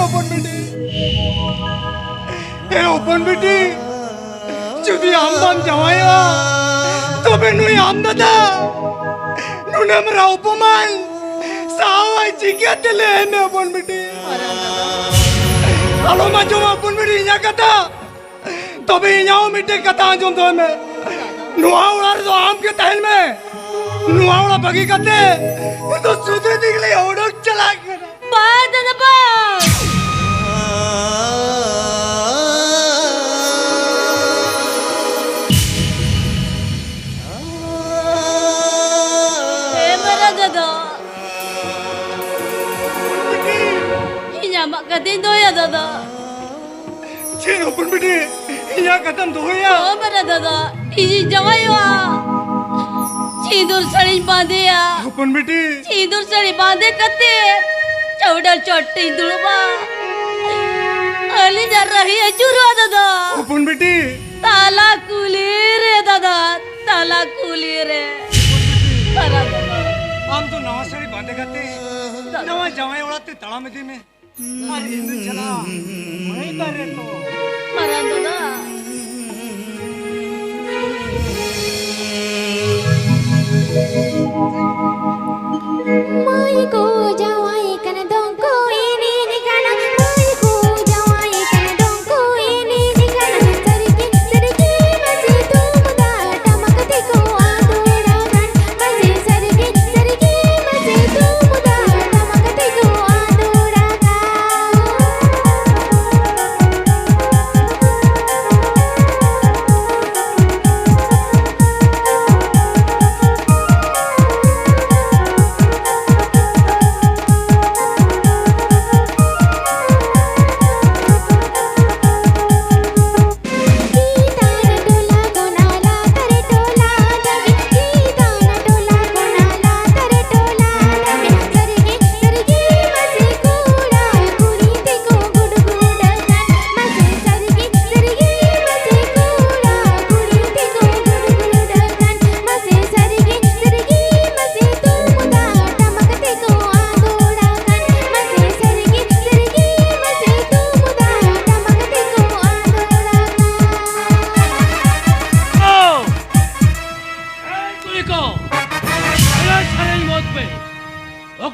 अपन बेटी ए अपन बेटी যদি আমদান যাওয়াইয়া তবে নুই আমদাদা নুনে আমরা উপমান সাওয়াই জিজ্ঞা দিলে নে अपन बेटी kalau macam अपन बेटी nya kata তবে ইনাও মিটে কথা আজম তো মে নুয়াওড়ার তো আম के तहल में नुआवड़ा बगी करते तो सुधरे दिखले ओडक चला गया बाद ना बाद ए मेरा दादा इन्या mak katin do ya दादा चेन ओपन बेटी इन्या खत्म तो या ओ मेरा दादा इजी जवायो सिंदूर सड़ी बांधे अपन बेटी सिंदूर सड़ी बांधे कते चौड़ा चोटी दुलबा अली जा रही है चुरा दादा अपन बेटी ताला कुली रे दादा ताला कुली रे अरे दादा हम तो नवा साड़ी बांधे करते नवा जवाई उड़ाते तड़ा में में अरे इंद्र चला वही करे तो अरे दादा Mai ko jawai kana dongko ini nikana Mai ko jawai kana dongko ini nikana Sedikit masih tu muda tamakati ko adurakan Masih sedikit masih tu muda tamakati ko adurakan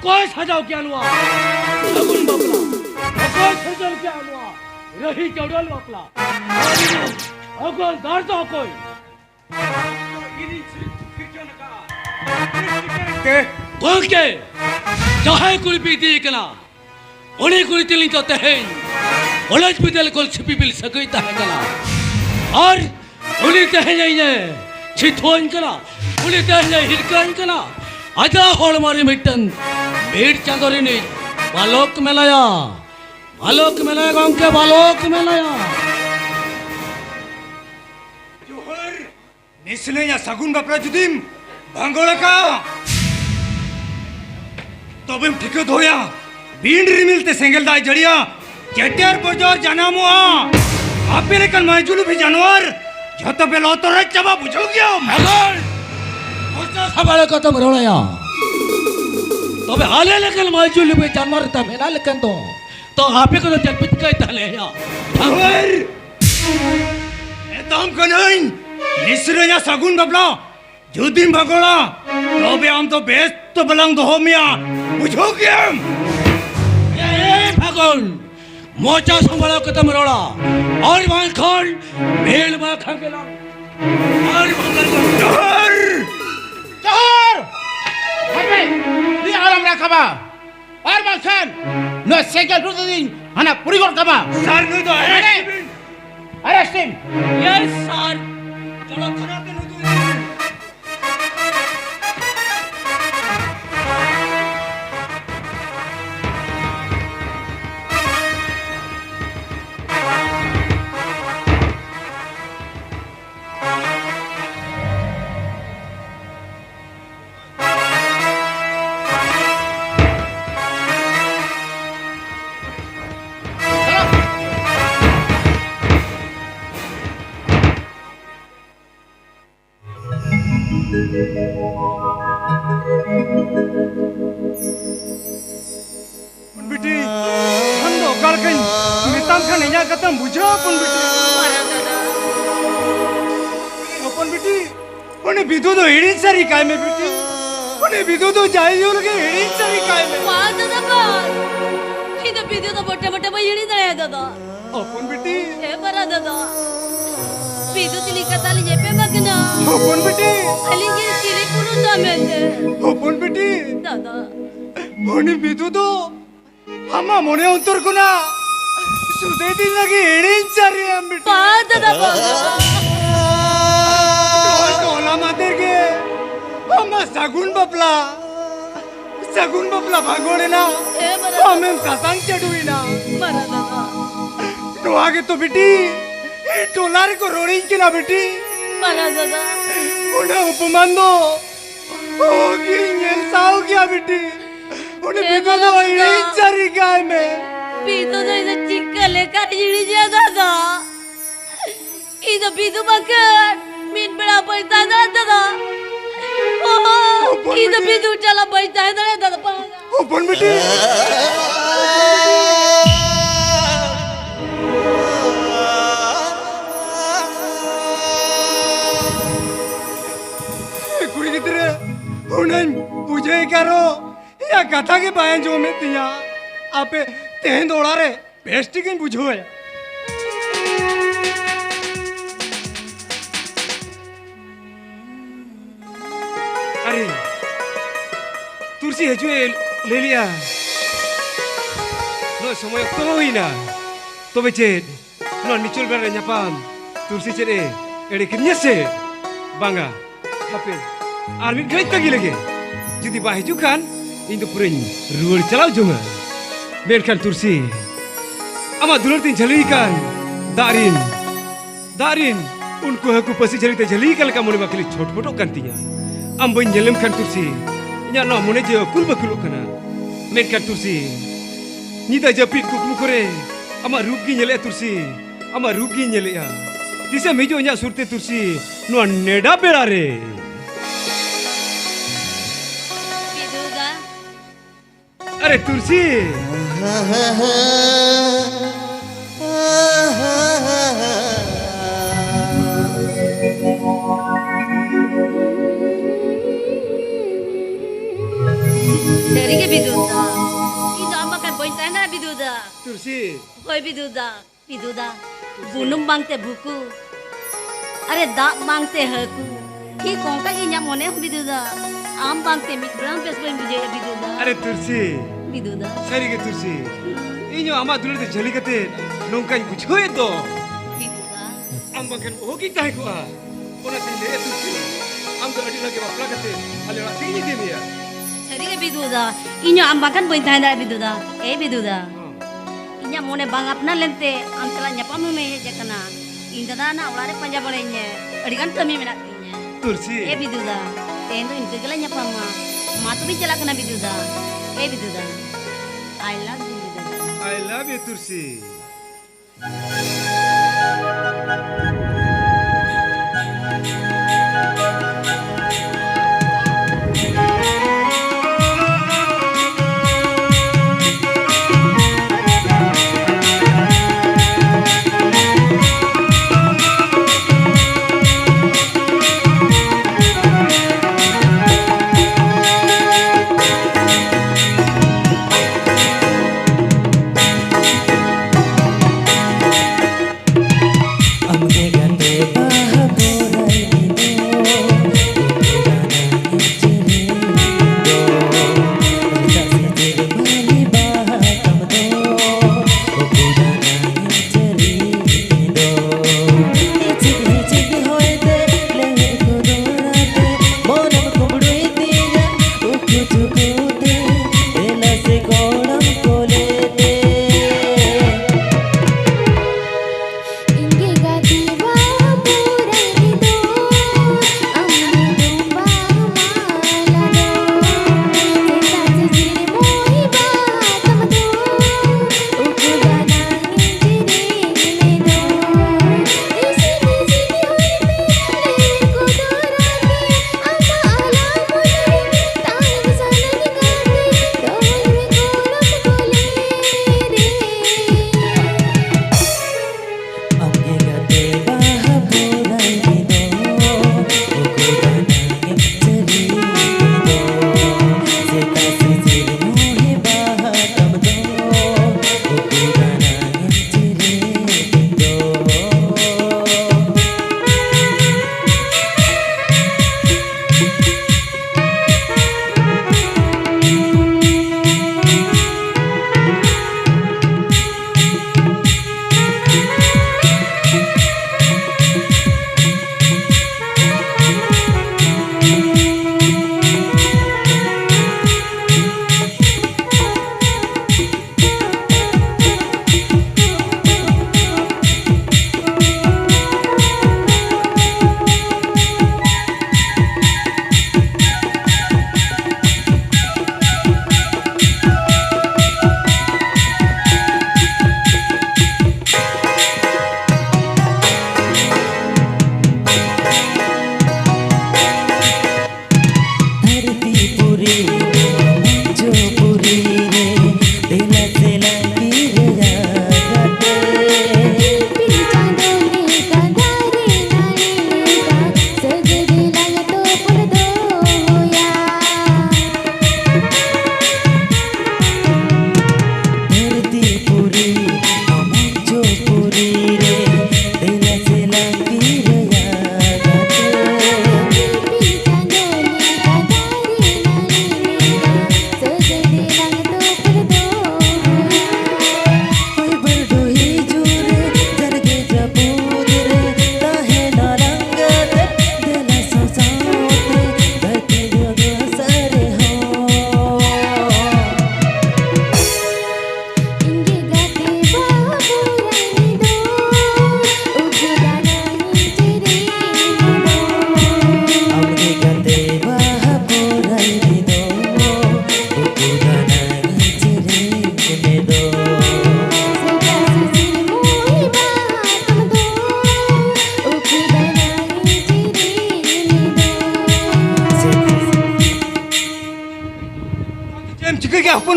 कोई सजाओ क्या लुआ लगुन बपला कोई सजल क्या लुआ रही चौड़ल बपला अगल दर्द हो कोई कौन के चाहे कुल पीती कना उन्हें कुल तिली तो तहे उलझ पिदल कुल छिपी बिल सगई तहे कना और उन्हें तहे नहीं छिथोन कना उन्हें तहे हिरकन कना आजा होड़ मारी मिट्टन बेड़ चादरी ने बालोक मेलाया गांव के बालोक मेलाया जोहर निसले या सगुन बापरा जुदिम भांगोड़ा का तो बिम ठीक धोया बींड रिमिलते सेंगल दाई जड़िया चेटियार बजोर जनामुआ आपे लेकर मायजुलू भी जानवर जो तो बेलो तो रे चबा बुझो गया मगर मोचा सवाल को तो मरोड़या तो बे हाले लेकिन मायजुलू भी जानवर था मेला लेकिन तो आपे को तो चल पिट गई तले या जोहर एतम कनाइन निसरे या सगुन बापला जुदिम भागोड़ा तो बे हम तो बेस्ट तो बलंग दो मिया बुझो गया भगवान मोचा संभालो के तुम रोड़ा और वहाँ खान भेड़ में खा के ला और जोहर Johor! Hape, di alam rakaba. Arman Khan, no segel rutadin, hana purigor kaba. Sir नु तो Arrest him. यस सर चलो थाना पे नु तो okal kan mitam kan inya kata bujo pun biti मारा दादा अपन बेटी उन्हें विदु तो हिड़ी सारी काय में बेटी उन्हें विदु तो जाई जो लगे हिड़ी सारी काय में पा दादा पा इधर पीते तो मोटे मोटे बहिड़ी दे दादा अपन बेटी ए बरा दादा पीते तिली कथा ली पे मगना अपन बेटी अली ये तिली पुरु जामेंदे अपन बेटी दादा उन्हें विदु तो हमा मोने अंतर को ना सुदे दिन लगे हिड़ी सारी हम बेटी पा दादा पा टोला मातेर के हमा सगुन बपला भागोड़े ना ए बरा हमें सासांग चढ़ुई ना मारा दादा तो आगे तो बेटी टोलार को रोड़ी के ना बेटी मारा दादा उन्हें उपमान दो होगी ये साव क्या बेटी उन्हें बिगो दो इड़ी चारी गाय में पीते तो इधर चिक्का लेकर हिड़ी जा दादा इधर पीते बकर मीन बड़ा पैसा दादा इधर पीते चला पैसा है दादा पा ओपन बेटी कुड़ी कितरे उन्हें पूछे करो या कथा के बाएं जो में तिया आपे तेहन दौड़ा रे बेस्ट की बुझो है अरे तुलसी है जो ले लिया नो समय तो ही ना तो बच्चे नो निचुल बर nyapam तुलसी चेरे एड़े किन्या से bangga tapi armin kali lagi lagi jadi bahiju kan itu puring ruar celaw jonga merkan tursi ama dulur tin jali kan darin unku aku pasti jali te jali kal kamu lima kali chot botok kantinya amboy nyelam kan tursi nya no mone je kul bakul kana merkan tursi ni da japit kukmu kore ama rugi nyele tursi ama rugi nyele ya dise mejo nya surte tursi no neda belare Biduda अरे तुलसी dari ke biduda itu apa kan poin tanda biduda Tulsi koi biduda bunum bangte buku are dak bangte haku ki kongka inya mone biduda am bangte mikram pes poin buje biduda अरे तुलसी biduda सरी के तुलसी इन्यो आमा दुलर ते जली कते नोंका बुझोए तो biduda आम बंकन होगी ताई को ओना ते ले तुलसी आम तो अडी लगे बापला कते अले रा तिनी दे मिया dari ke biduda inyo am bangkan poin tanda biduda biduda inya mone bangap na lente am tela nyapam me jakana indana na ulare panja balenya adikan kami menak tinya Tulsi biduda tendo inke gala nyapam ma tu bi chala kana biduda biduda I love you biduda I love you Tulsi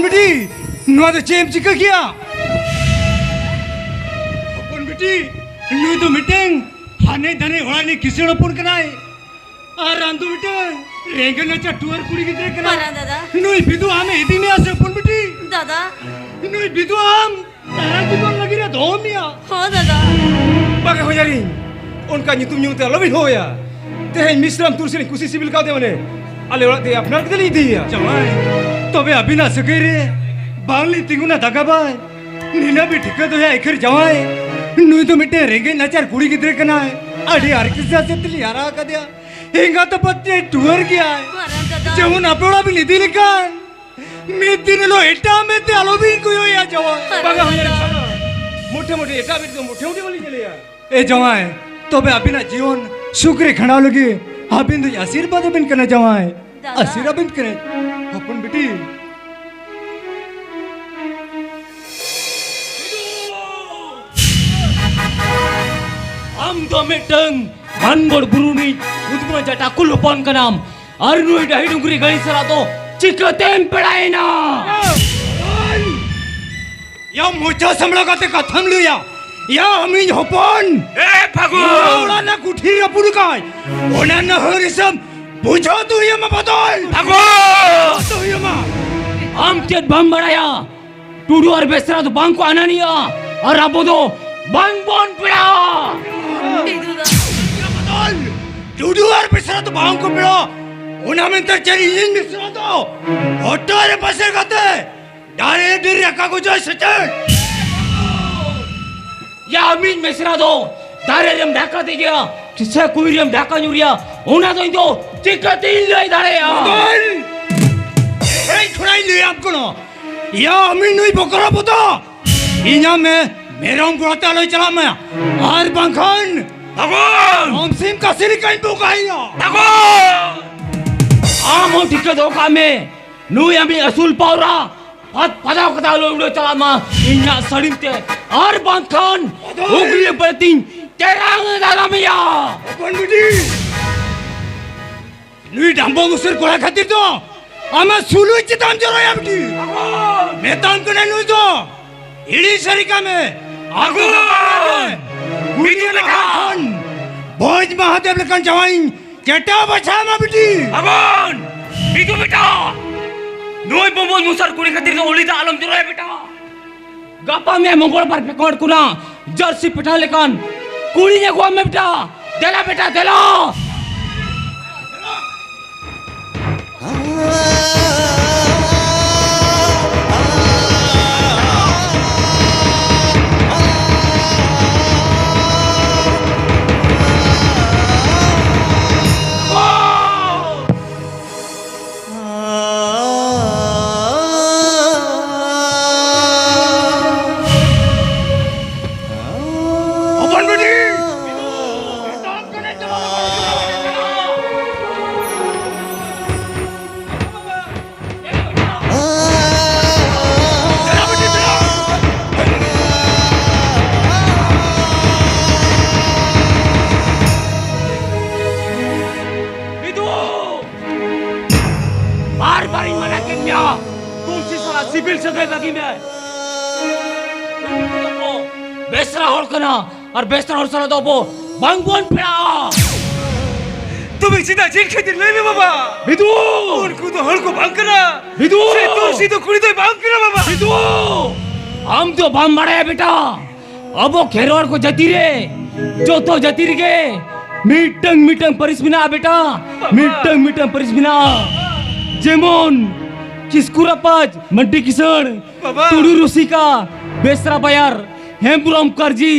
बिटी नुआ तो चेम चिका किया अपन बिटी नु तो meeting हाने धने होड़ा ने किसे अपन कनाए आ रांदु बिटे रेंगे न चटुअर कुड़ी की देख ना मारा दादा नुई बिदु आमे इदी में आसे अपन बिटी दादा नुई बिदु आम तारा जीवन लगी रे धोमिया हो दादा बागे हो जारी उनका nyutum nyuta lebih hoya teh misram tursin kusi sibil kau deh mana ale orang dia apnar kita lihat dia jawai tobe abina segere bangli tinguna daga bay nina भी ठीक तो है इखर जवाई नुई तो मिटे रेंगे नचार कुड़ी की तरह कना है अड़ी आर्किसा से तिली यारा का दिया हिंगा तो पत्ते टूर गया है मारा दादा जमुन अपलोड़ा भी निधि लिखा मेती ने लो एटा में ते आलो भी कोई हो या जवाई बागा हो जारी मोटे मोटे एटा भी तो मोटे मोटे वाली चले यार ए जवाई तोबे अबिना जीवन शुक्र खड़ा लगे अबिन तो आशीर्वाद अबिन करना जवाई दादा। आशीर्वाद अबिन करे अपन बेटी am do meteng manbor buruni udma jata kulupon kanam arnu ida hidungri gani sarato chikatem pedaina या मोचा समला काते कथम लिया या अमीन होपन e phagun ओला ना कुठी अपुर काय ओना न हरि सब बुझो तू ये म बदल phagun तो ये म am tet bam badaya tudu ar besra to bang ko anania ar abodo bang bon peda बिदुदा बदल डूडू और बिसरा तो बांग को पिलो ओना में तो चरी इन बिसरा तो ऑटो रे बसे गते डारे डर रखा को जो Sachan ya amin mesra do dare rem dhaka de gaya kise koi rem dhaka nyuriya ona to indo chikatin lai dare ya बदल ए छुड़ाई ले आपको ना या अमीन नहीं बकरा पता इना में मेरा उनको लो चला मैं आर बंखन phagun हम सिम का सिर कहीं तो कहिया phagun am thik do ka me nu ami asul paura pat pada kata lo udah calama inya sadinte ar bangkan ugri berting terang dalam ya अपन बेटी नुई डांबो मुसर कोड़ा खातिर तो आमा सुलु चिताम जरो या बेटी मैं ताम कने नुई तो इडी सरिका में आगो वीडियो लगा भोज महादेव लकन जवाइन चटा बचा मा बेटी phagun itu beta noi bombol musar kuri khatir no ulita alam juro ya beta gapa me mongol par pekod kuna jersey peta lekan kuri ne gua me beta dela अपन बेटी तेरा बेटी तेरा itu बार mana kemya तुलसी साला civil सगे लगी मैं बेसरा होड़ कना और बेसरा होड़ साला तो वो बांगबोन पेड़ा तुम्हें सीधा जेल खेतिर ले बाबा विदु उनको तो हड़ को भाग करा विदु से तो कुड़ी तो भाग करा बाबा विदु हम तो बम बड़ा है बेटा अब वो खेरवाड़ को जती रे जो तो जती रे मीटंग परिस्मिना बेटा मीटंग परिस्मिना जेमोन किस्कुरापाज मड्डी किसन बाबा। तुडू रुसिका बेसरा बायार हेमपुरम करजी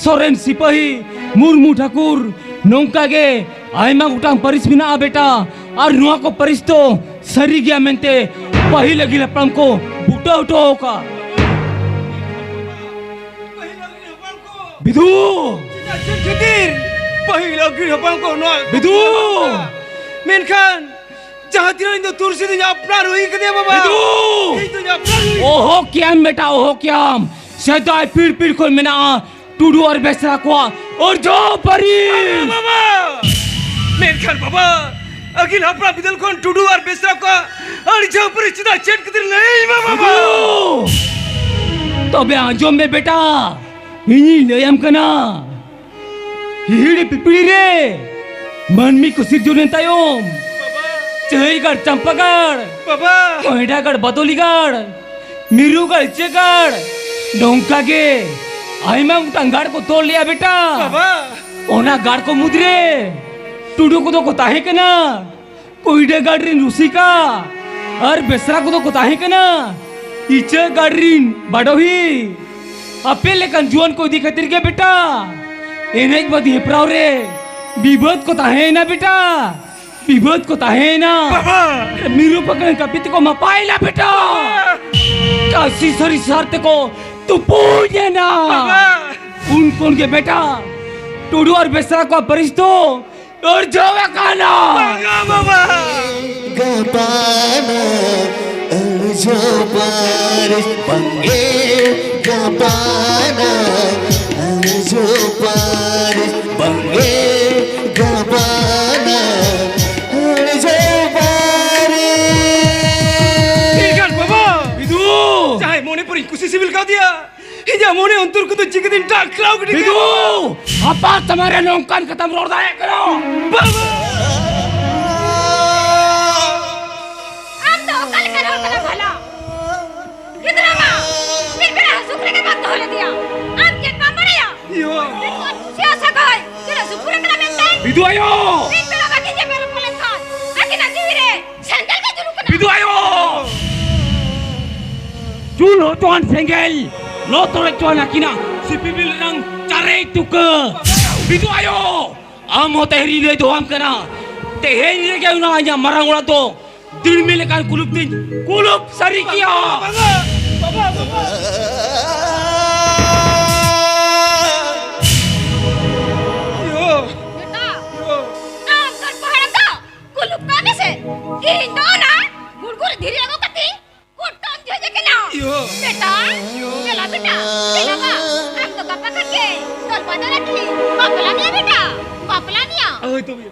सोरेन सिपाही मुर्मू ठाकुर नौका गे आयमा गुटांग परिस्मिना बेटा और नुआ को परिस्तो सरी गया मेंते पहिले गिला पड़म को बुटा उठो का विदु खेतिर पहिला गिरहपन को नो विदु मेनखान जहां तीन तो तुरसी तो अपना रोई के दे बाबा विदु यही तो अपना रोई ओहो क्याम बेटा ओहो क्याम सदाई पीड़ को मिना टूडू और बेसरा को और जो परी बाबा मेनखान बाबा अखिल हपड़ा बिदल कौन टुडू और बेसरा को और जो परिचिता चेट कदर नहीं बाबा तबे आंजोम में बेटा इनी नयम कना हिड़ी पिपड़ी रे मनमी कुसिर जुने तायोम चहईगढ़ चंपागढ़ बाबा कोयडागढ़ बदोलीगढ़ मिरूगढ़ चेगढ़ डोंका के आईमा उंगाड़ को तोड़ लिया बेटा बाबा ओना गाड़ को मुद्रे टुडू को तो कोताहे कना कोईडे गाड़रीन रुसिका और बेसरा को तो कोताहे कना इचे गाड़रीन बाडोही अपे लेकन जुआन को दिखतिर के बेटा एनेक बदी हेपराव रे विभद को ताहे ना बेटा विभद को ताहे ना बाबा मीरू पकड़न का पित को मपाइला बेटा काशी सरी सारते को तू पूजे ना उन कौन के बेटा टुडू और बेसरा को परिस्तो और जोवे खाना बाबा Gabana Arjo Paris Pange Gabana Arjo Paris Pange Gabana Arjo Paris ठीक है बाबा बिदू चाहे मोने पर कुछ सिविल का दिया हिजा मोने अंतर को तो चिक दिन टाक क्लाउड बिदू apa तुम्हारे नौकान खत्म रोड दाए करो बाबा हम तो कल करो कल भला कितना मां फिर मेरा सुखरे के बात होले दिया हम के काम बढ़िया यो सियासा गए तेरा सुखरे के में टाइम बिदू आयो फिर मेरा बाकी जे मेरे पुलिस का आके ना दी रे सेंगल का जुलू कना बिदू आयो चूल हो तो अन सेंगल लो तो चुन अकिना सिपिबिल रंग चारे तुक बिदू आयो आम होते हरी ले तो हम कना ते हेरी रे क्या ना आया मरंग उड़ा तो दिल में लेकर कुलुप सरी किया यो बेटा आम कर पहाड़ का कुलुप काने से इन दो ना गुड़गुड़ धीरे लगो कती कुटम जे के ना यो बेटा चला बेटा चला बा हम तो गप्पा करके कल बना रखी पापला नहीं बेटा पापला नहीं ओए तो भी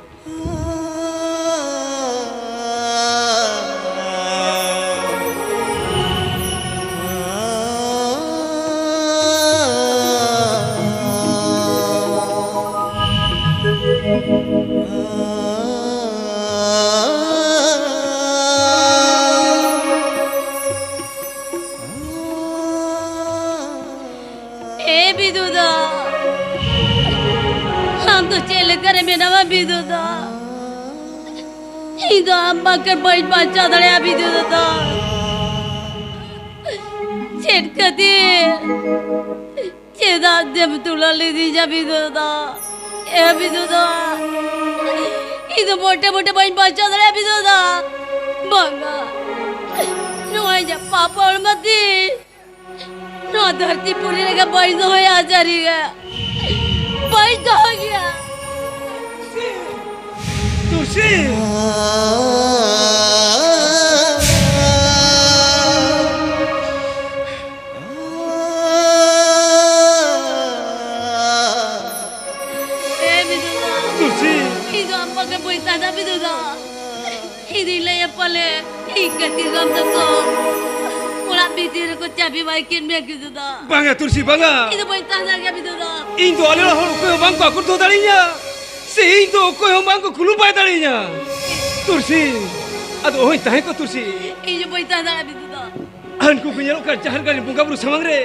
ए बिदुदा हम तो चले करे में नवा बिदुदा इधर अम्मा के बैठ बच्चा दड़े बिदुदा चेट कदी चेदा जब तुला ले दी जा बिदुदा ए बिदुदा इधर मोटे मोटे बैठ बच्चा दड़े बिदुदा बंगा नोई जा पापा और मती नो धरती पूरी लगा बैठ हो या जारी गया बैठ हो गया तुलसी ए बिदुदा तुलसी इधर अम्मा के पैसा था बिदुदा इधर ले ये पले इकती गम तको पूरा बिदुर को चाबी मार के मैं बिदुदा bangga तुलसी bangga इधर पैसा था क्या बिदुदा Indo alila hor ko bang ko akur do dalinya se indo ko bang ko khulu pai dalinya Tursi ado oi tahe ko Tursi इधर पैसा था बिदुदा an ko kunyalo ka jahar ka bunga buru samang re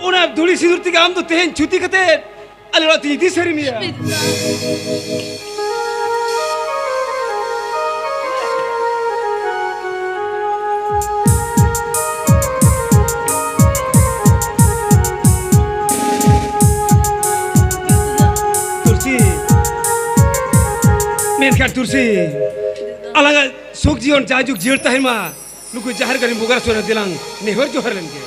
ona dhuli sidur tiga am to tehen chuti kate alila ti di sari miya बिदुदा Tursi menkan Tursi alanga sok jion jajuk jior tahe ma nuku jahar ka bunga suara dilang nehor johar lenke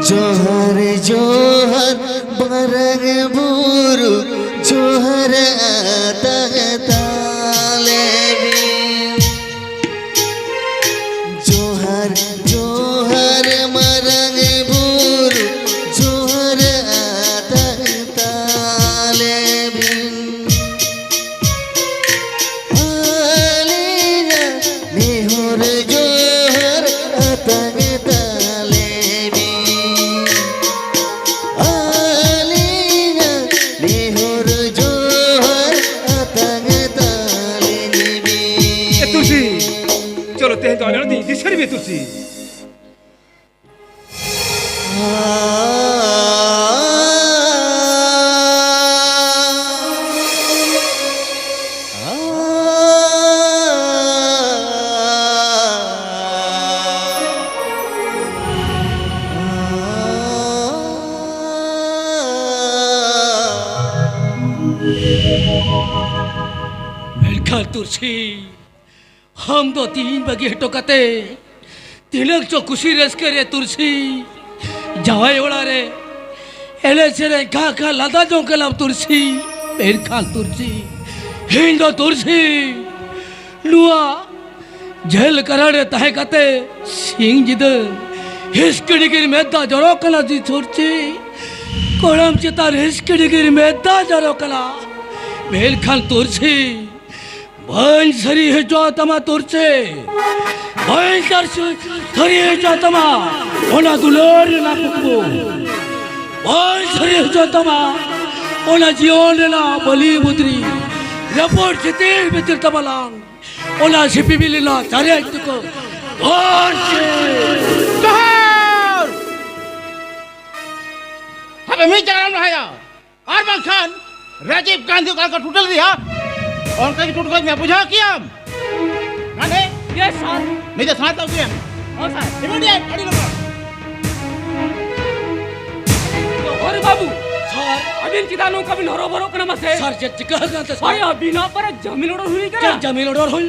जोहर जोहर बरग बुरु जोहर आता है ताले में जोहर जोहर मरग बुरु जोहर आता है ताले में be tursi. मेलखा तुरसी हम तो 3 बगे टोकते तिलक जो खुशी रस करे तुरसी जावाई ओड़ा रे एले सेरे का लादा जो कलम तुरसी मेलखा तुरसी हिंदो तुरसी लुआ झेल कराड़े तहे कते सिंह जिद हिस्कड़िगिर मेदा जरो कला जी तुरसी कोड़म चितार हिस्कड़िगिर मेदा जरो कला मेलखा तुरसी बन सरी है जो तमा तुरसे बन सरी है जो तमा ओना दुलोर ना पुकबो बन सरी है जो तमा ओना जीवन ना बली बुद्री रपोर्ट चितेर बितर तमलांग ओना शिपी बिलिना चारे तुको बन से जोहार हमें मी जान रहा है और बंखान राजीव गांधी का टूटल दिया और कहीं टूट गई मैं बुझा किया गाने यस सर नहीं तो साथ लगे ओ सर इमीडिएट गाड़ी लो और बाबू सर अभी चिदानो कभी नरो बरो कना मसे सर जट कह गा तो भाई बिना पर जमीन ओडर हुई करा जमीन ओडर होई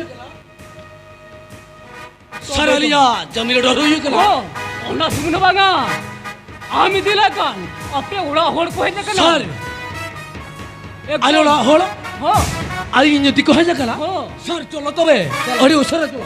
सर अलिया जमीन ओडर होई कला ओ ओना सुन बागा आमी दिला कान अपे ओड़ा होड़ को है कना सर आलोला होड़ हो आई इन दिको है कला हो सर चलो तबे अरे उसरा चलो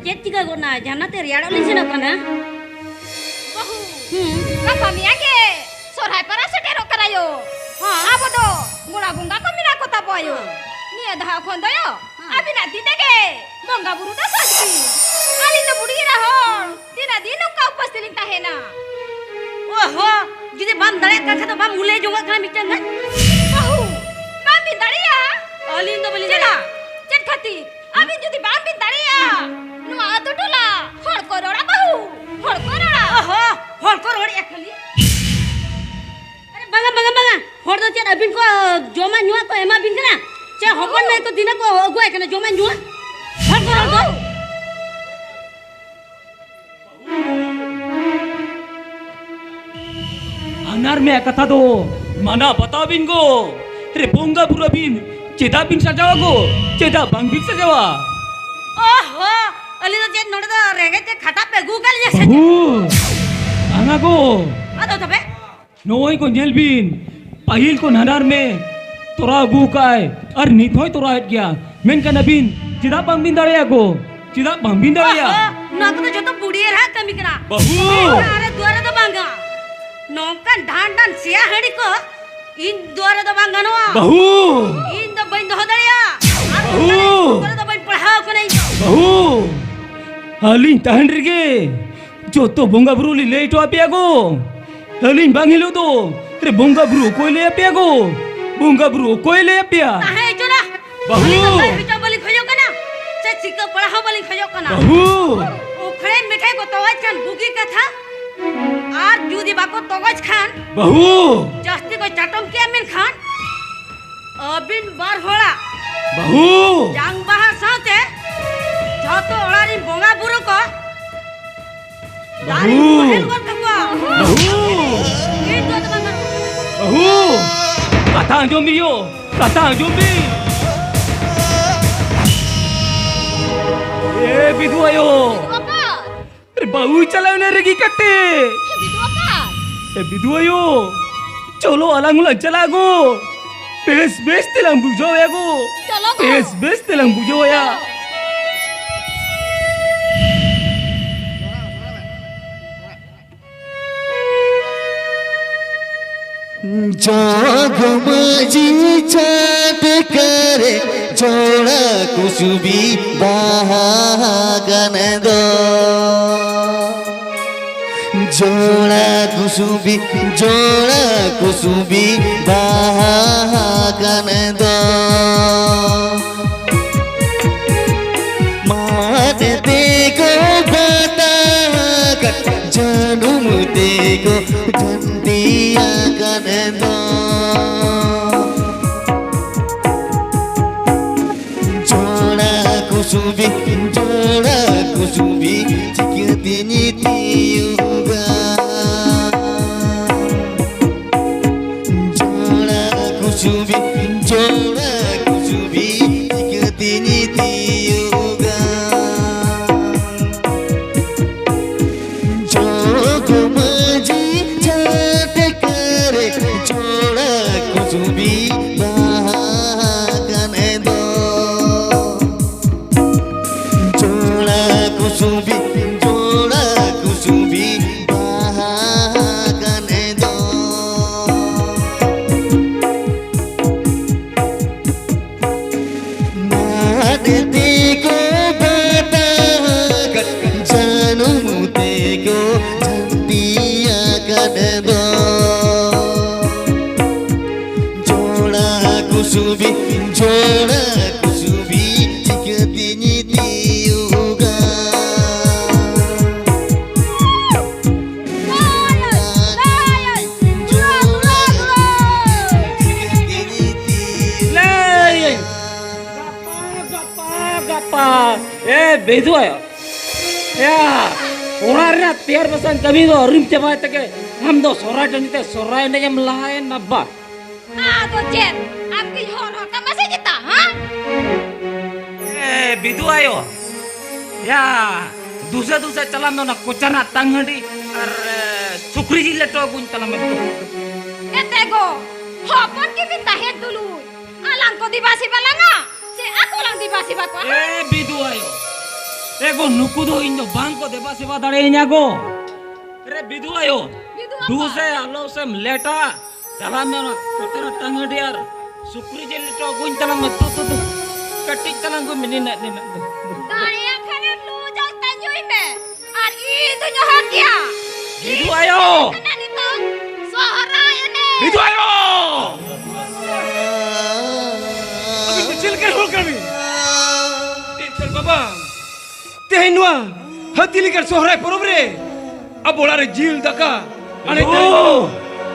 चेक चिका गोना जाना ते रियाड़ो लिसे न कना बहु apa miage sorai para setero karayo abo do guna gunga ko mira ko tapoyo ni adha khondo yo abi na ditege bonga buru da sajbi ali to budi rahon tina dinu ka upastilin tahena ओहो जिदे balm Dale का खतो balm मुले जोगा कना मिटंग bahu bambi dariya अलिन तो बलि cela cet khati abi jodi bambi dariya nu atu tola hor korora bahu hor korora ओहो होड़ को रोड़ी एकली अरे बंगा बंगा बंगा होड़ तो चेर अबिन को जोमा नुआ को एमा बिन कना चे होपन में तो दिना को गोए कना जोमा नुआ होड़ को रोड़ को अनार में कथा दो माना बता बिन गो रे बोंगा बुरा बिन चेदा बिन सजावा गो चेदा बंग बिन सजावा ओहो अली तो चेर नोड़े तो रेगे ते खटा पे गूगल जैसे आना गो अदो तबे नोई को नेल बिन पहिल को ननार में तोरा गु काय और नित होय तोरा हट गया मेन का नबीन चेदा बंग बिन दड़या गो चेदा बंग बिन दड़या ना को तो जो तो बुढ़ी रहा कमी कना बहू अरे द्वारा तो बांगा नौकन ढान ढान सिया हड़ी को इन द्वारा तो बांगा नो बहू इन तो बइन दो दड़िया बहू द्वारा तो बइन पढ़ाओ को नहीं बहू हालिन तहन रिगे जो तो बोंगा बुरु ली लेटो आपिया गो हालिन बांगिलो तो रे बोंगा बुरु कोई ले आपिया गो बोंगा बुरु कोई ले आपिया आहे चला बहू बिटा बोली खजो कना से चिका पढ़ाओ बोली खजो कना बहू उखड़े मिठाई को तवाज खान बुगी का था और जूदी बाको तवाज खान बहू जस्ती को चटम के अमीन खान अबिन बार होला बहू जांग बाहर साथे तो ओलारी बोंगा बुरु को दारी बहू हेल कर तकुआ बहू ये तो बंगा बहू कथा जोमियो कथा जोमी ए बिदुआयो apa अरे बहू चलावने रेगी कट्टे bidu apa ए बिदुआयो चलो अलग उलग चला गो बेस बेस तेलंग बुझो या गो चलो गो बेस बेस तेलंग बुझो या जोग माझी चाट करे जोड़ा कुसुबी बागन दो जोड़ा कुसुबी बागन दो मात देखो बता जन्म देखो झंडिया कर दो जोड़ा कुसुबी चिकती नीतियुगा जोड़ा कुसुबी चिकती नीतियुगा जोग माझी चाट करे जोड़ा कुसुबी बागन दो जोड़ा कुसुबी बागन दो नाद देखो बता जन्म देखो झंडिया कर दो जोड़ा कुसुबी चिकती नीतियुगा बेदू आयो या ओरारे तेर बसन कभी तो रिम चबाय तके हम दो सोरा जनिते सोरा ने जम लाए नब्बा तो जेन आपकी होर होता मसे जिता हां बेदू आयो या दूसरे चला में ना कोचना तंगड़ी और सुखरी जी लेटो गुन चला में एते गो होपन की भी ताहे दुलु आlang को दिबासी balanga से aku lang दिबासी बाको बेदू आयो ego nuku do inyo bangko deba sewa dare nyago re bidu ayo duse alo sem leta dalam na kotara tangadiar sukri jel to gun talang tu katik talang gu menina nina daya khane lu jang tanjui me ar itu nyo hakia bidu ayo nani to sohra ene bidu ayo अभी तो chill कर whole करबी चल बाबा तेहनुआ हती liquor Sohrai परबरे अब बोला रे जील दका अने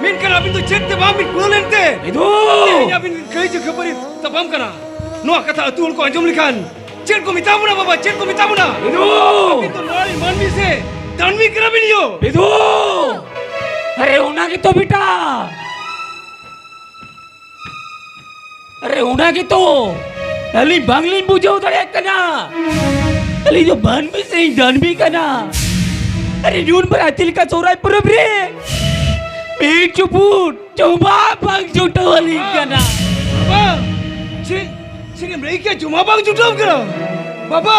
मिन करा अभी तो चेक ते बा मिन कोलेंते बिदु अभी कई जे खबरी तबम करा नो कथा अतुल को अंजम लिखान चेक को मिताबुना बाबा चेक को मिताबुना बिदु अभी तो नॉरी मानवी से दानवी करा भी लियो बिदु अरे उना की तो बेटा अरे उना की तो अली बांगली बुझो तड़े कना अली जो बन भी सही जान भी कना अरे जून पर आतिल का चौराय पर रे पेट चुपुट चौबा बांग जुटा वाली कना बाबा चिंग रे क्या जुमा बांग जुटाव करा बाबा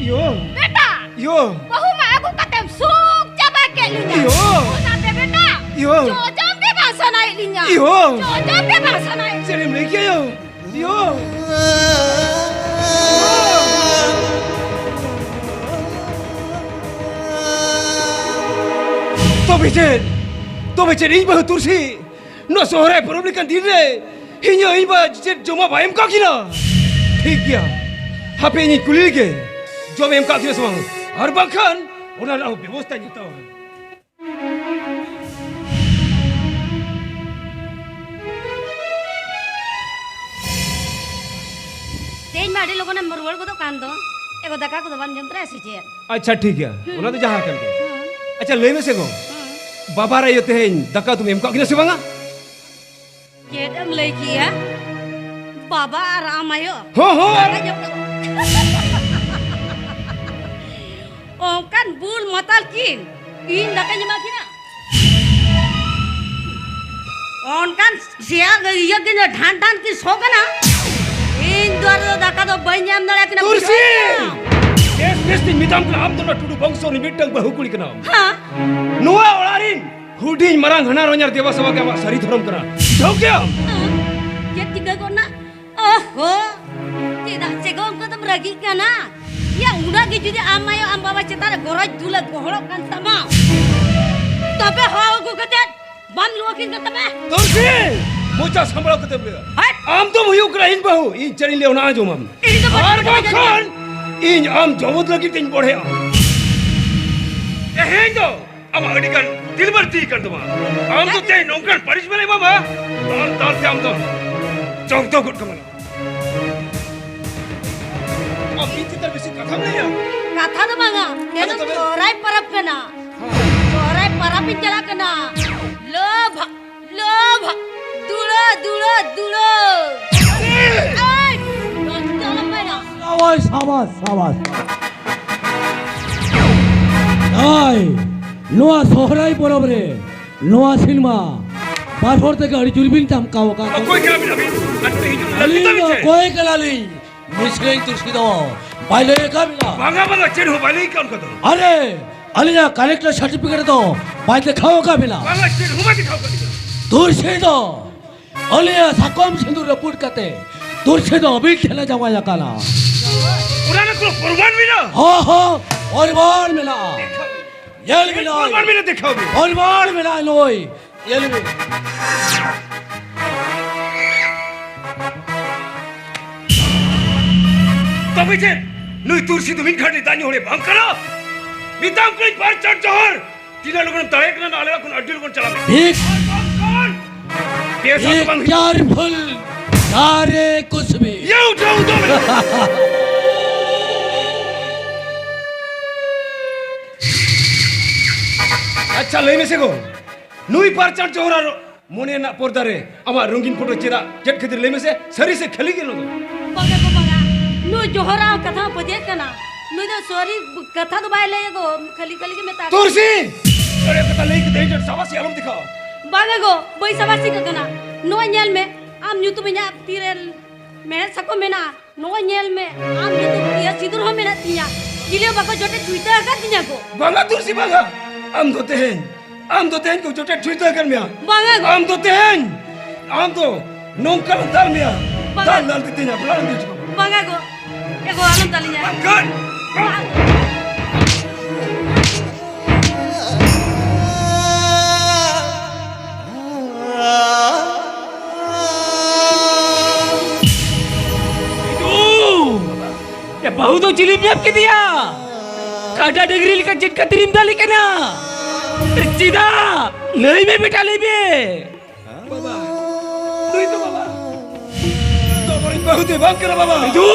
यो बेटा यो बहु मा aku katem suk jaba ke linya Yo. Sampai beta Yo. jojom ke bahasa naik linya Yo. jojom ke bahasa naik चिंग रे क्या यो तो बेचे इन बह तुरसी नो सोहरे परबलिकन दिन रे हिन्यो इन बह जे जोमा भाईम का किना ठीक गया हापे नि कुलिल के जो मेम का किना सवांग हर बखन ओना ना व्यवस्था नि तो तेज माड़ी लोगों ने मरुवल को तो कान दो एगो दका को दबान जंत्रा ऐसी चेयर अच्छा ठीक है ओना तो जहां करके अच्छा ले में से गो बाबा रे योते हैं दका तुम एम का किना सवांगा जेडम लई किया बाबा आराम आयो हो kan bul matal kin in daka nyama kina on kan sia iya kina dhan dhan ki sogana in dwar daka do banyam dala kina तुरसी देश देश दिन मिताम का हम दोनों टुडू बंसो नि मिटंग बहुकुली कना ha नुआ ओलारिन हुडिंग मरांग हना रोन्यार देवा सभा के आमा सारी धर्म करा जाओ क्या Dia tiga kona. Oh, tidak segong ko tam ragi kana. Ya udah gitu dia amayo ambawa cetara goraj dula goholok kan sama. Tapi hawa ko katet bam luakin kata mah. तुलसी मोचा संभळा कते बे Hat. आम तो मुयु कराइन बहु इन चरिन लेव ना जो मम Ini tuh और बखन इन आम जवत लगी तिन बढ़े ए हे जो अब अडिकन दिल भरती कर दमा आम तो ते नौकन परिस में बाबा ताल ताल से आम तो चौक तो गुट कमला अब बीती तर बेसी कथा नहीं है Kata tuh bangga. Dia tuh Apa tuh, Be? corai parap kena. Corai parapin jala kena. Lobha, lobha. Dula. Ay, dalam mana? সাবাস নাই নোয়া সহরাই পরবরে নোয়া সিনেমা পাথর থেকে আড়ি চুরবিন চামকাও কা अब कोई क्या भी नहीं अटे ही जो আলি ललिता बिचे কই গেলালি মুসলিম তুরসি দাও বাইলে কাবিলা भागा भागा चेड़ हो वाली कौन कर दो আরে আলিয়া কালেক্টর সার্টিফিকেট দাও বাইলে খাও কাবিলা भागा चेड़ हो मत दिखाओ कर তুরসি দাও আলিয়া সাকম সিন্দুর রিপোর্ট কাতে তুরসি দাও বিল ঠেলে যাওয়া কালা पुराना को कुर्बान भी ना हो और बार मिला येल मिला कुर्बान भी ना दिखाओ भी और बार मिला नोई येल मिला तभी से नुई तुरसी तुमिन खड़ी दानी होले भंकरा बिताम कोई बार चढ़ जोहर तीन लोगों ने तड़े करना नाले को अड्डल को चला ठीक कौन पैसा ये तो बंग केयरफुल सारे कुछ भी ये उठाओ दो अच्छा ले में से को नुई बार चढ़ जोहर मोने ना पोरदारे अमा रंगीन फोटो चेरा जट खतिर ले में से सरी से खली गेलो Bangga ko bangga. Nu johora katha pade kana. Nu da sorry katha to bai le go khali khali ke meta. तुरसी अरे पता नहीं कि देख जट सावा से आलम दिखाओ Bangga go boy sabasi ka kana. No nyel me am nyu tu menya tirel me sako mena. No nyel me am nyu tu ya sidur ho mena tiya. Gile bako jote twitter ka tinya ko. बांगा तुरसी बांगा हम दोते हैं को Jote Twitter कर मिया Bangga go. हम दोते हैं हम तो नौकर दल मिया Bangga. दल देते हैं बुला देते हैं Bangga go. Ego anam talinya. कर ये बहु तो चिली में आपके दिया काटा डिग्री का चिटका तिरिम डाली के ना सीधा लई में बिठा ले बे बाबा नहीं तो बाबा तो बड़ी बहुत है बात करो बाबा तू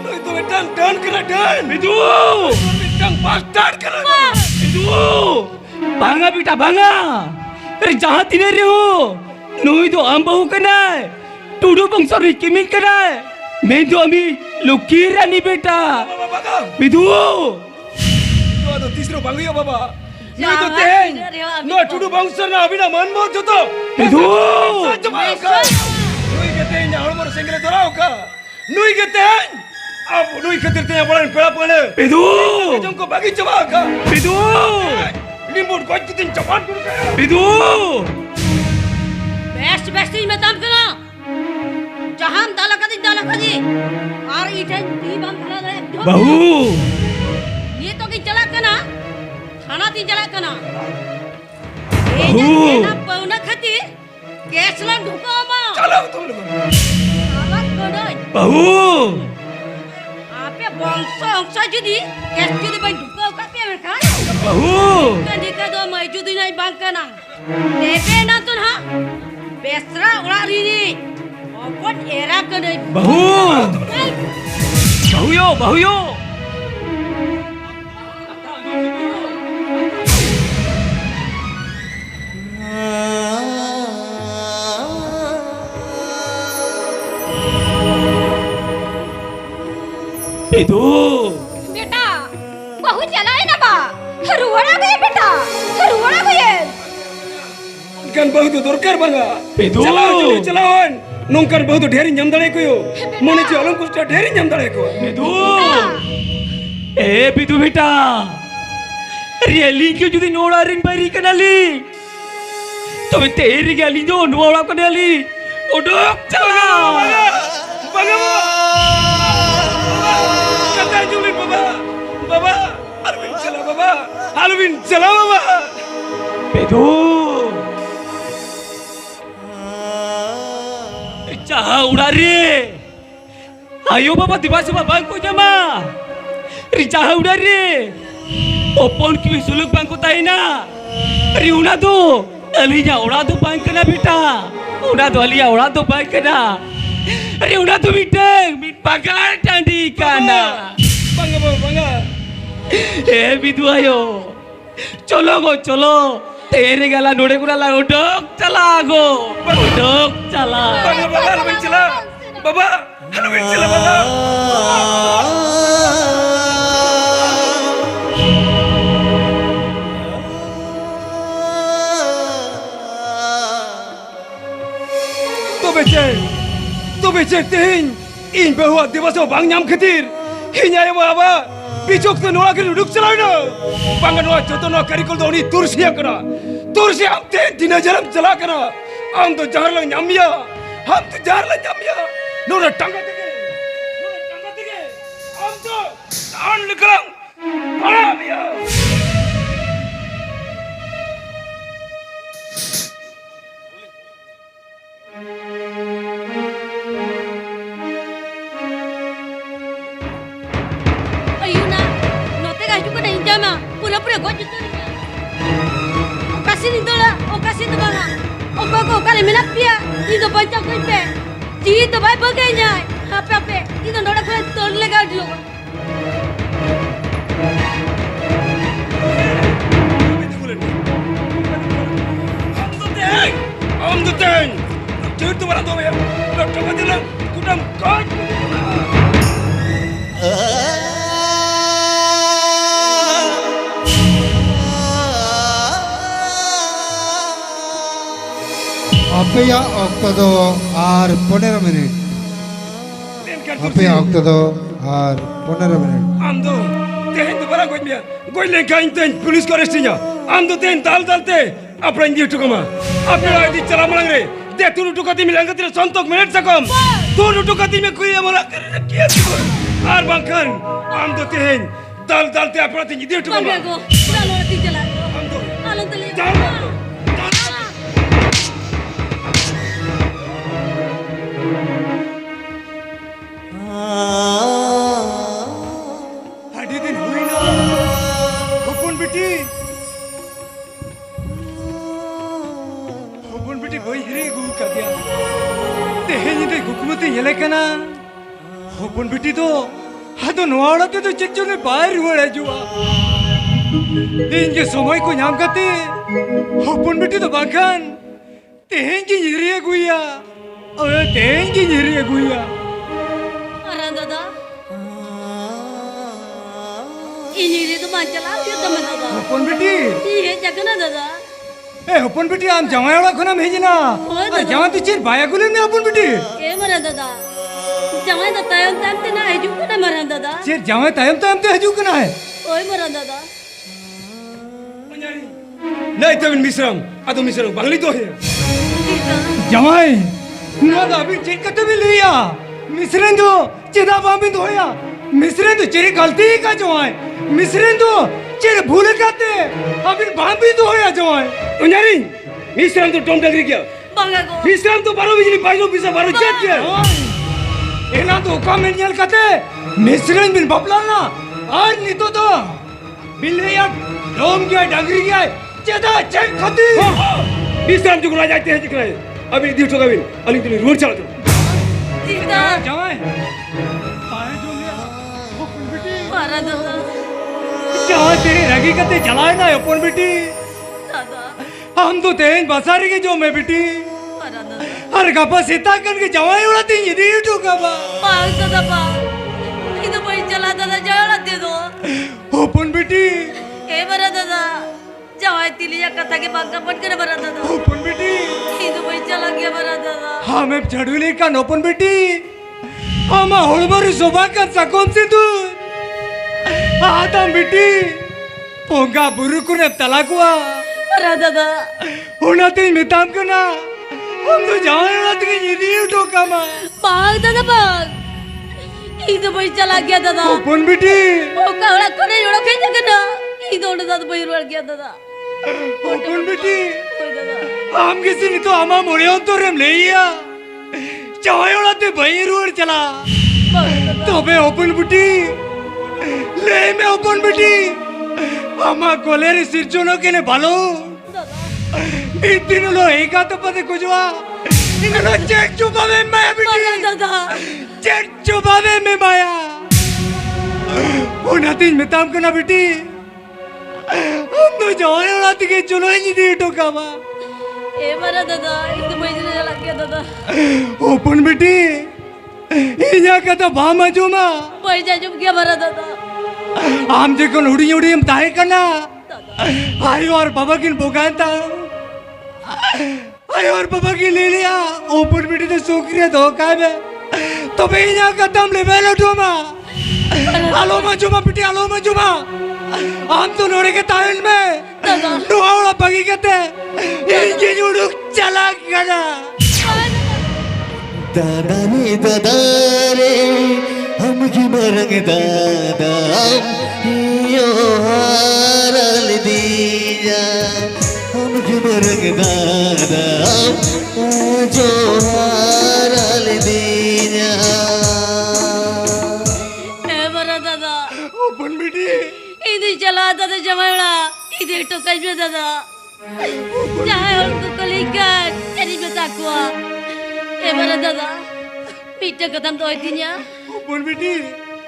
नहीं तो टन टन करा टन तू टन पास स्टार्ट करा तू भांगा बेटा भांगा अरे जहाँ तिने रे हो नोई तो हम बहु करना है टूडू बंसर रिकिमिंग करना है मैं तो अभी लुकी रानी बेटा बाबा बाबा विदु तो तीसरो बांगियो बाबा नहीं तो Jangan तेन tidur ya, Abi. नो टुडू बांसर ना अभी ना मन मो जो तो विदु नुई कहते हैं यहाँ पर सिंगले तो रहा होगा नुई कहते हैं अब नुई कहते हैं बड़ा पेड़ा पड़े विदु तुमको बागी चबा का विदु नींबू को कितने चपान कर विदु Best ini metam kena. Jaham dalakadi. Ar ite di bang kena le. बहु Ye to ki jalak kena. Thana ti jalak kena. Bahu. Ena pauna khati. Keslan dhuka ma. चलो तुम लोग Alak kodoi. बहु Ape bangsa judi. Kes judi bang dhuka ka pe mereka. बहु Kan dika do mai judi nai bang kena. Depe na tun ha. Besra ulah rini. Opot era kodoi. बहु बहु यो विदु बेटा बहुत चलाए ना बा रुवाड़ा गए बेटा रुवाड़ा गए kan बहुत दूर कर बंगा विदु चलाओ नौकर बहुत ढेरी जम दड़े को मोने जी अलम कुछ ढेरी जम दड़े को विदु ए विदु बेटा रियली क्यों जुदी नोड़ा रिन बारी Kanali Tapi teri gali jo dua orang kali. Odok cala. Bangga baba. Kata Julin baba. Baba. Alvin chala baba. Alvin chala baba. Bedo. Caha udari. Ayo baba tiba tiba bangku jama. Caha udari. Opon की सुलग bangku taina. Riuna tu. Alinya orang tu bang kena beta. Udah tu alia orang tu bang kena. Riuna tu miteng. Mit pagar candi kana. Bangga baba bangga. Bidu आयो चलो गो चलो तेरे गला नोड़े गुड़ा ला उडक चला गो उडक चला Bangga baba Alvin chala. Baba Alvin chala baba. तो बेचे तेन इन बहुआ दिवसो bang nyam khatir hinya ya baba bichok te noa ke duduk chalai na bang noa joto noa karikol do ni tursiya kana tursi am te dina jaram chala kana am to jar lang nyamya ham to jar lang nyamya nora tanga tige am to an likram paramiya Ayuna, no te gajo con el llama, pura gojo tu. Okasi ni dola, okasi tu banga. Okoko kali menapia, ni do panca koite. Ji to bai bagenya, hape, ni do nora kore tol lega dilo. Om tu ten, jut tu barang tu ya, doktor kata lang, kudam kau. Apaya octado ar 15 minute. Apaya octado ar 15 minute. Ando, tehen tu barang kau ni, kau ni kain ten polis ko arestinya. Ando ten dal te, apa yang dia tu kama? Apa yang dia cakap malang re? Dia tu tu kati milang kati sontok minit sakam. Tu kati me kuya malang kia tu. Ar bangkan, ando tehen dal te apa yang dia tu kama? Bangga go, dah lo ti jala. Ando, Alon teli. Hadi din hui na. Hupun biti. Hupun biti hui hiri gu kadia. Tehen ni hukumati yele kana. Hupun biti to hado noara te to chicho ne bahar huwa jua. Inge somai ko nyam kate. Hupun biti to bakan. Tehen ki hiri guya. Oye tehen ki hiri guya. Aran dada. Ini dia tu macam apa dia tu dada. Hupun biti. Iya jaga na dada. ए हपन बेटी आम जमाई वाला खाना भेजी ना होय दादा। जमा तू चेर बाया गुले ने हपन बेटी Eh mana dada. Jangan dah tayang tayang tu nak hidup tu nak marah dada. चेर जमाई टाइम टाइम ते हजू कना है Oi marah dada. नहीं तो मिश्रम अतो मिश्रम बंगली तो है Kita. जमाई ना तो अभी चेक करते भी लिया मिश्रन तो चेदा बामी तो होया मिश्रन तो चेरी गलती का जमाई मिश्रन तो चेरे भूल करते अभी बामी तो होया जमाई उन्यारी मिश्रन तो टोम डगरी क्या Bangga go. मिश्रन तो बारो बिजली बाइलो पिसा बारो चेक किया एना तो काम इंजन करते मिश्रन बिन बबला ना आज नहीं तो बिल्ले यार डोम क्या डगरी क्या चेदा चेक खाती मिश्रन जो गुना जाते हैं जिक्र अभी ड्यूटी का बिन अली तुम रोड चला दो Kita. जमाई पाए जो लिया वो बेटी Marah dada. जहाँ तेरी रगी कते जलाए ना अपन बेटी Dada. हम तो तेन बसारी के जो मैं बेटी Marah dada. हर गप्पा सीता करके जवाई उड़ाती ये दी उठो गप्पा Pak dada pak. Itu boleh jalan dada jalan dia tu. अपन बेटी Eh marah dada. Jangan tiliya kata ke bangga pun kena marah dada. अपन बेटी Itu boleh jalan dia marah dada. हमें झड़ुली का नोपन बेटी हम होलबर शोभा का सकौन से तू आता बेटी पोंगा बुरु को ने तलाकुआ Para dada. Unatin mitam kana. Hum to jawan ulat ke yidi uto kama. Bang dada bang. Itu boy chala gaya dada. Opun biti. Oka ora kore ora kaya kana. Itu udah dada boy ura gaya dada. Opun biti. Boy dada. हम किसी ने तो हमा मोड़े तो RAM ले लिया चाहे उड़ा ते भाई रोड चला तो बे ओपन बुटी ले में ओपन बुटी हमा कोलेरी सिरचोनो के ने भालो इतने लो एक तो पते कुछ हुआ इन्होंने चेक चुपावे मैं Para बिटी dada. चेक चुपावे में माया उन्हें में ताम करना बिटी हम तो जाए उड़ा के चलो ही नहीं तो कामा Para dada. Itu boy chala gaya dada. Open बेटी इन्हें कहता भामा जुमा Boy jajum gaya para dada. आम जे को उड़ी उड़ी हम ताहे करना आई और बाबा की बोगान था आई और बाबा की ले लिया ओपन बेटी तो सुक्रिया धोखा है तो भाई इन्हें कहता हम ले बेलो जुमा आलो मजुमा बेटी आलो मजुमा आम तो नोरे के ताइन में नोआवला बगी कहते इनकी जुड़ुक चला गया दादा नी दादा रे हम की मरंग दादा यो हारल दिया हम की मरंग दादा जो हारल दिया Para dada. ओपन बेटी Ini chala dada jamaila. Ini itu kasih dada. Jangan aku kalikan. Jadi beta kuah. Para dada. Pita katam tu artinya. Open बेटी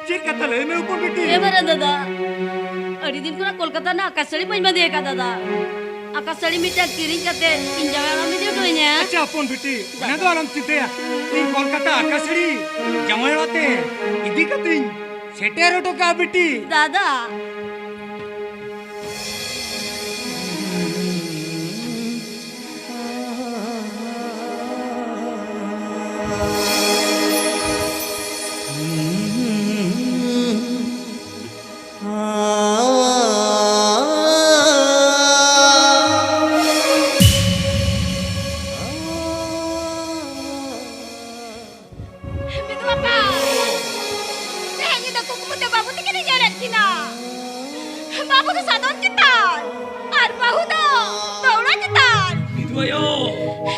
चेक करता ले मैं ओपन बेटी Para dada. Hari दिन kuna Kolkata na akasari pun mandi eka dada. Akasari mita kiring kate injawala mita tu nya. अच्छा open बेटी ना तो आराम चिते या इन कोलकाता आकाशरी जमाई होते इदी कतिंग सेटेरो तो का बेटी Dada. Bidu apa? Tehnya dah kuku putih babu tu kena jalan kina. Babu tu sadon kita. Ar bahu tu taula kita. Itu ayo.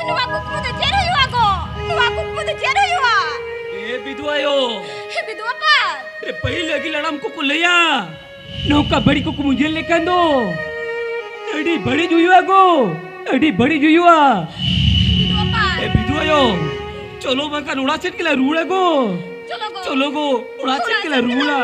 Nuwa kuku putih jeru yuwa ko. Nuwa kuku putih jeru yuwa. Bidu ayo. Bidu apa? अरे पहले लगी लड़म को कुलैया नौका बड़ी को मुझे लेकर दो अड़ी बड़ी जुयुआ को अड़ी बड़ी जुयुआ Bidu apa? ए बिदुआयो चलो मका उड़ा सेट के ला रूड़ा को Cholo go. चलो को उड़ा सेट के ला रूड़ा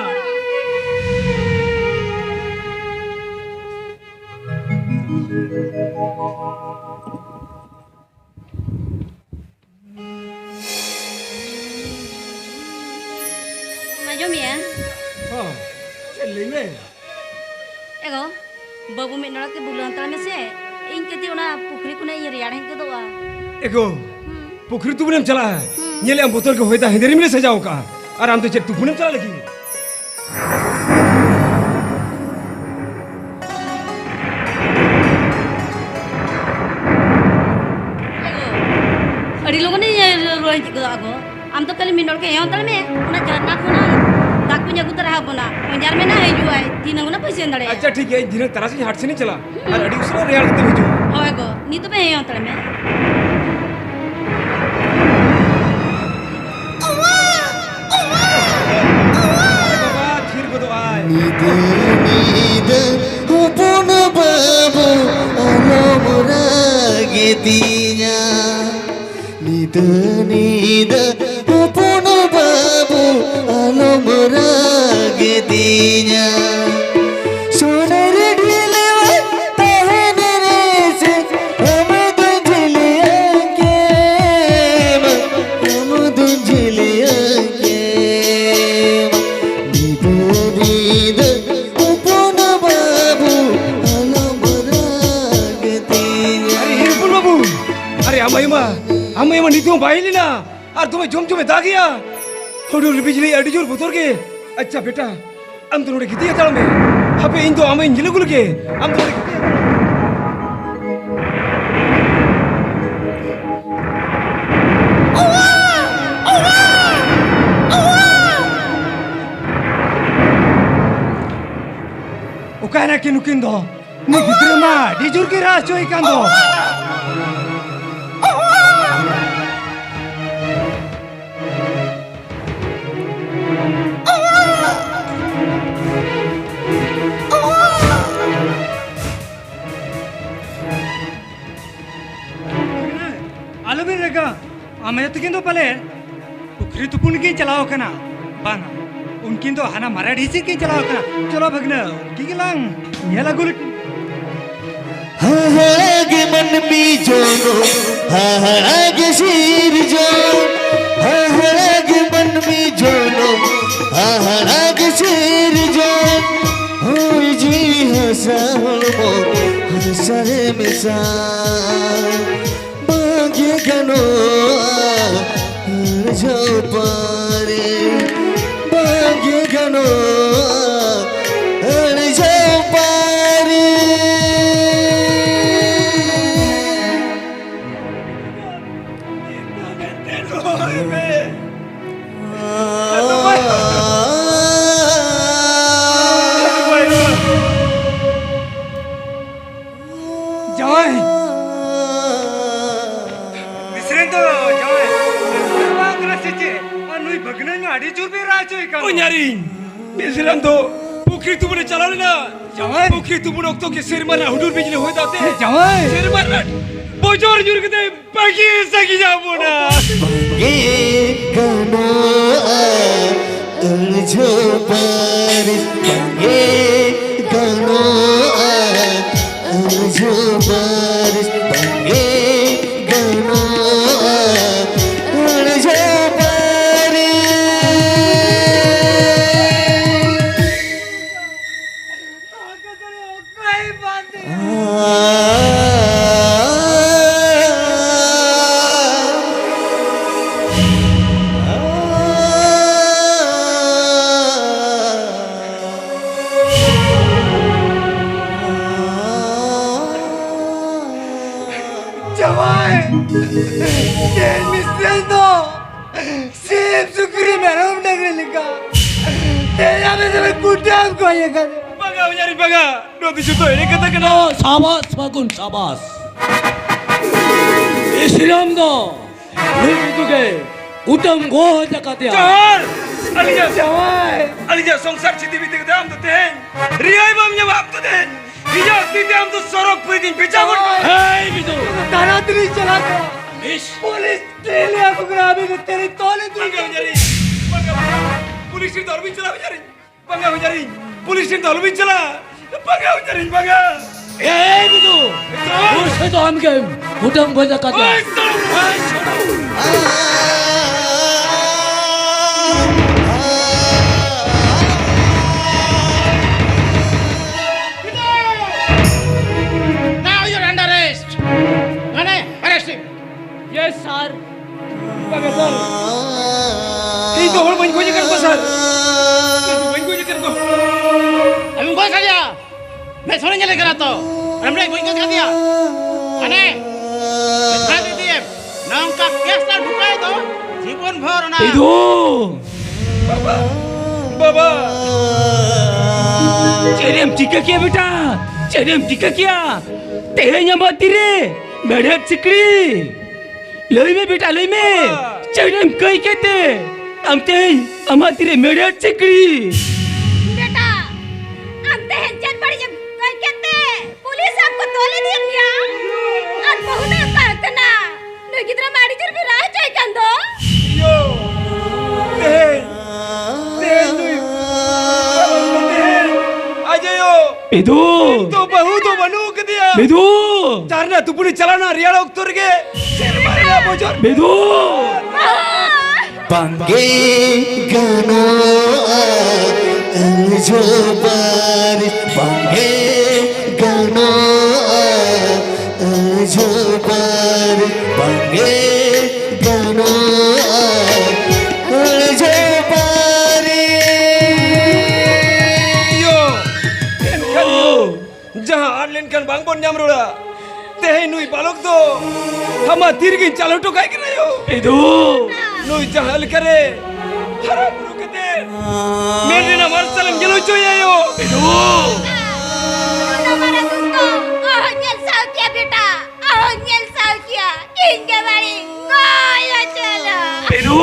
Maju mi ya. हां चल में Ego. Babu mi nolak ke bulan tal में से इन केती उना पुखरी कुने ये रियाड़ हैं के दोआ. एको पोखरी तू बनेम चला है ये ले हम बोतल के होता हिंदरी में ले सजाओ का आराम तो चेक तू बनेम चला लगी Ego. Adi logo ni ये रोई के दोआ को. Am तो कल मिनोल के यहाँ tal में उना जाना को ना दाक पुnya कुतर हा बना. पंजार में ना है जुआ है. तीन अंगना पैसे अंदर है. अच्छा ठीक है दिन तरह से हाथ से नहीं चला और अड़ी उसने रेयाड़ करते भेजो Oh ego. Ni तो पे यहाँ tal में. बाबा खीर को तो आए नीद नीद उपन बाबू अलम रागे दिया नीद नीद उपन बाबू अलम रागे दिया सोनर ढीले तहन रे से हम दुझलिया के हम दुझलिया के नीद नीद उपन बाबू अलम रागे दिया अरे हिरपुर बाबू अरे हमें नीतियों बाइली ना और तुम्हें झुम झुमे दागिया थोड़ी बिजली अड़ी जोर बुतोर के अच्छा बेटा हम तो किती है में हपे इन तो हमें इंजले गुल के हम तो कहना कि नुकिन दो नी गिद्रे मा डिजुर की राह चोई कान दो आलू भी रहेगा आमें तो किंतु पहले पुखरी तुपुन की चलाओ कना बांगा उनकिन तो हना मराठी से की चलाओ कना चलो भगना की गिलांग ये लागू हाहागे मन बीजोनो हाहागे शीर जो हाहागे मन बीजोनो हाहागे शीर जो होई जी हसावो हसरे मिसा बागे गनो जो पारे बागे गनो जो पारे जाए मिश्रण तो जाए बात करा सच्चे और नुई भगना में आड़ी चूर भी राह चोई कान ओ न्यारी मिश्रण तो पुखरी तुमने चला लेना जाए पुखरी तुमने ओक्तो के सिर मारना हुडूर बिजली हो जाते जाए सिर मारना बोझोर जुर्ग दे बाकी सकी जाबो ना ये गाना जो बारिश ये गाना जो बारिश ये गाना जो जाए ये मिश्रण तो सेब सुकरी में हम नगरी लिखा तेरा में से मैं कुटाम को ये कर बगा न्यारी बगा नोती जुतो ini kata kena সাবাস ফাগুন সাবাস এই শ্রীরাম দো তুকে উত্তম গো জাকাতে Jar alija जाए alija songsar chiti biti ke am to ten riai bam nya bam to ten ija tite am to sorok puri din bicha gon এই বিদু तारा तेरी चला कर ইস पुलिस तेरे अपना भी तेरी तौले तू banga न्यारी banga पुलिस नि दरबी चला न्यारी banga न्यारी पुलिस नि दरबी चला banga न्यारी banga এই বিদু ওর সাথে আমকে উত্তম গো জাকাতে Now you're under arrest. Mane, arrest him. yes sir banga sir এই তো হল বই কই করব স্যার বই কই করব আমি কই খাদিয়া मैं सोने चले करा तो हमने कोई क्या दिया मने खा दी दिए नाम का केस ना ढुकाए तो जीवन भर ना বিদু बाबा चेरेम टीका किया बेटा चेरेम टीका किया तेहnya mati re मेढक चिकड़ी लई में बेटा लई में चेरेम कई कहते हम ते amati re मेढक चिकड़ी बेटा अंते हेंचन पड़ी जब कोई कहते पुलिस आपको तोले दिया आज बहुना पाकना नु कितना मारी जुर भी राह चाय कंदो yo te aja yo bedu to bahu to banu ke dia bedu carna tu puni chalana riada oktor ke ser marina bojor bedu Pange gano जो बारिश pange gano जो बारिश pange gano जो बारिश yo जहाँ आर्लेन kan bang pon jam roda teh nui balok to hama tirgi chalo to kai kena yo bedu nui jahal kare harap ru kete mere na marsalam gelo choya yo bedu Namara Tungo, oh nyel saukia beta, oh nyel saukia, inga bari, goya chala. Edu,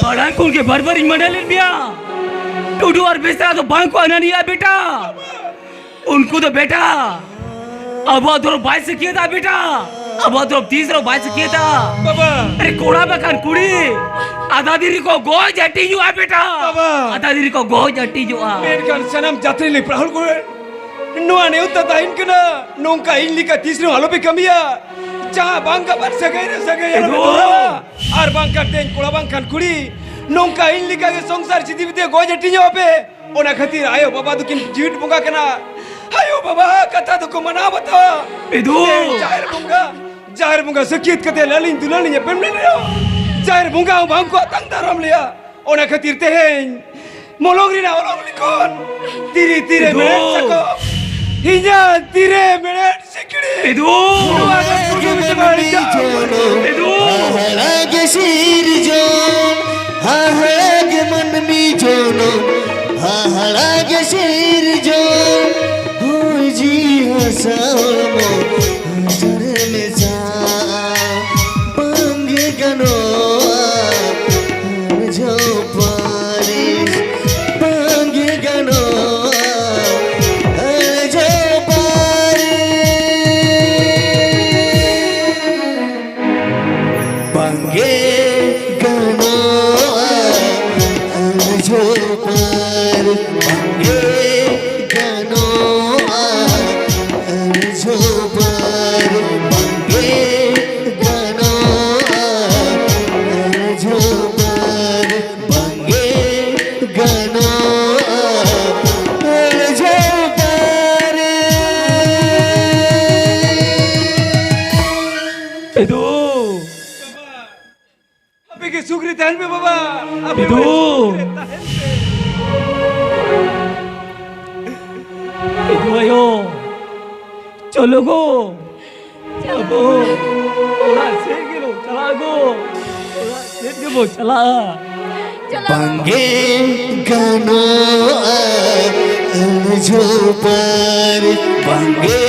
बड़ा कौन के बार-बार इमंडलिन बिया to do और बेस्ता तो bank को आना नहीं है बेटा उनको तो बेटा अब तो बाई से किया था बेटा अब तो तीसरा बाई से किया था बाबा अरे कोड़ा बकान कुड़ी आधा दिरी को गो जट्टी जो है बेटा बाबा। आधा दिरी को गो जट्टी जो है मेरे kan sanam jatri le prahul ko noa ne utta tain kana nongka inli ka tisro halo pe kamia cha bangka bar sagai na sagai ya Edo. ar bangka ten kola bangkan kuri nongka inli ka ge songsar chidi bite go jati nyo pe ona khatir ayo baba dukin jit bunga kana ayo baba kata to ko mana bata Edo. jahir bunga sakit kate lalin dulani nya pemle ne jahir bunga bangko tang daram liya ona khatir tehen molongri na olongli kon tiri tire Edo. meret sako hinya tire meret sikiri Edu Edu हालागे सिर जो हालागे मन मी जोनो हालागे सिर जो हो जी हसाओ मो हजर में जा बंगे गनो जो पारी बंगे गनो जो पारी बंगे गनो जो पर बंगे गनो जो पर बंगे गनो जो पर बंगे गनो जो पर Edu अबे के सुग्री तहन पे बाबा अबे Edu Edu ayo चलो गो चलो ओरा से गेलो चला गो ओरा से गेलो चला बंगे गनो जो पर बंगे